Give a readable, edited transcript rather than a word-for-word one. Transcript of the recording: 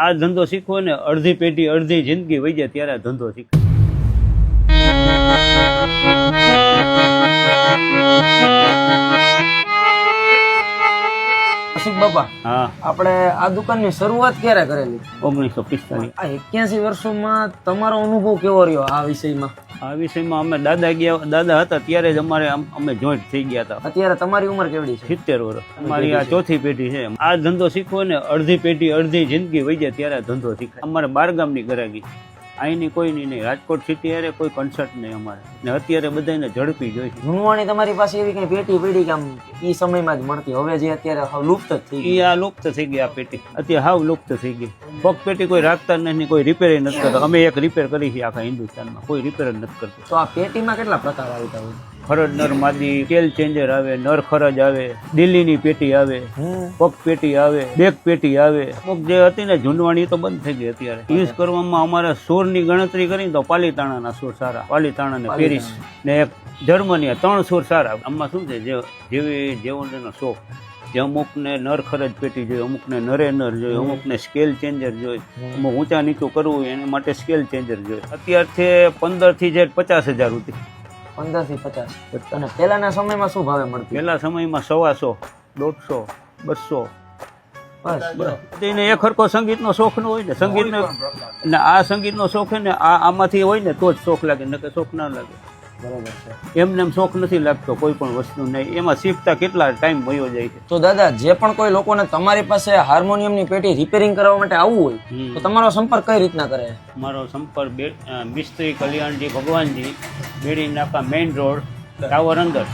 આ ધંધો શીખવો ને અડધી પેઢી અડધી જિંદગી વહી જાય ત્યારે આ ધંધો શીખવો. બાપા, હા, આપણે આ દુકાનની શરૂઆત ક્યારે કરેલી? 1945. આ 81 વર્ષોમાં તમારો અનુભવ કેવો રહ્યો આ વિષયમાં? આ વિષયમાં અમે દાદા હતા ત્યારે જ અમે જોઈન્ટ થઈ ગયા હતા. અત્યારે તમારી ઉંમર કેવડી છે? 70 વર્ષ. અમારી આ ચોથી પેઢી છે. આ ધંધો શીખવો ને અડધી પેઢી અડધી જિંદગી વહી જાય ત્યારે આ ધંધો શીખાય. અમારે બારગામની ગરાગી, અહીંની કોઈની નહીં. રાજકોટ સિટી હારે કોઈ કન્સર્ટ નહીં અમારે. ને અત્યારે બધાને ઝડપી જોઈશે. જૂનવાણી તમારી પાસે એવી કઈ પેટી પડી કે આમ ઈ સમયમાં જ મળતી, હવે જે અત્યારે હાવ લુપ્ત જ થઈ ગઈ? આ લુપ્ત થઈ ગઈ. આ પેટી અત્યારે હાવ લુપ્ત થઈ ગઈ. પગ પેટી કોઈ રાખતા નથી, કોઈ રિપેર નથી કરતા. અમે એક રિપેર કરી છે આખા હિન્દુસ્તાનમાં, કોઈ રિપેર જ નથી કરતું. તો આ પેટીમાં કેટલા પ્રકાર આવતા હોય? ખરજ નર માદી, સ્કેલ ચેન્જર આવે, નર ખરજ આવે, દિલ્હીની પેટી આવે, પગ પેટી આવે, બેક પેટી આવે. અમુક જે હતી ને ઝૂંડવાણી તો બંધ થઈ ગઈ અત્યારે. યુઝ કરવામાં અમારે સોરની ગણતરી કરીને તો પાલીતાણાના સોર સારા, પાલીતાણા ને પેરિસ ને એક જર્મની, 3 સોર સારા. આમાં શું છે, જેવો એનો શોખ, જે અમુકને નર ખરજ પેટી જોઈએ, અમુકને નરે નર જોઈએ, અમુકને સ્કેલ ચેન્જર જોઈએ, અમુક ઊંચા નીચું કરવું હોય એના માટે સ્કેલ ચેન્જર જોઈએ. અત્યારથી 15 થી 50,000 સુધી. 15 થી 50. અને પહેલાના સમયમાં શું ભાવે મળતી? પહેલા સમયમાં 125, 150, 200. બસ એને એક હરખો સંગીતનો શોખ ન હોય ને, સંગીતનો ને આ સંગીતનો શોખ છે ને આમાંથી હોય ને તો જ શોખ લાગે, નકર શોખ ના લાગે. બરોબર છે. એમને એમ શોખ નથી લાગતો કોઈ પણ વસ્તુ નહીં. એમાં શીખતા કેટલા ટાઈમ વયો જાય છે. તો દાદા, જે પણ કોઈ લોકોને તમારી પાસે હાર્મોનિયમની પેટી રિપેરિંગ કરવા માટે આવવું હોય તો તમારો સંપર્ક કઈ રીતના કરે? મારો સંપર્ક મિસ્ત્રી કલ્યાણજી ભગવાનજી, બેડી નાકા મેઇન રોડ, ટાવર અંદર.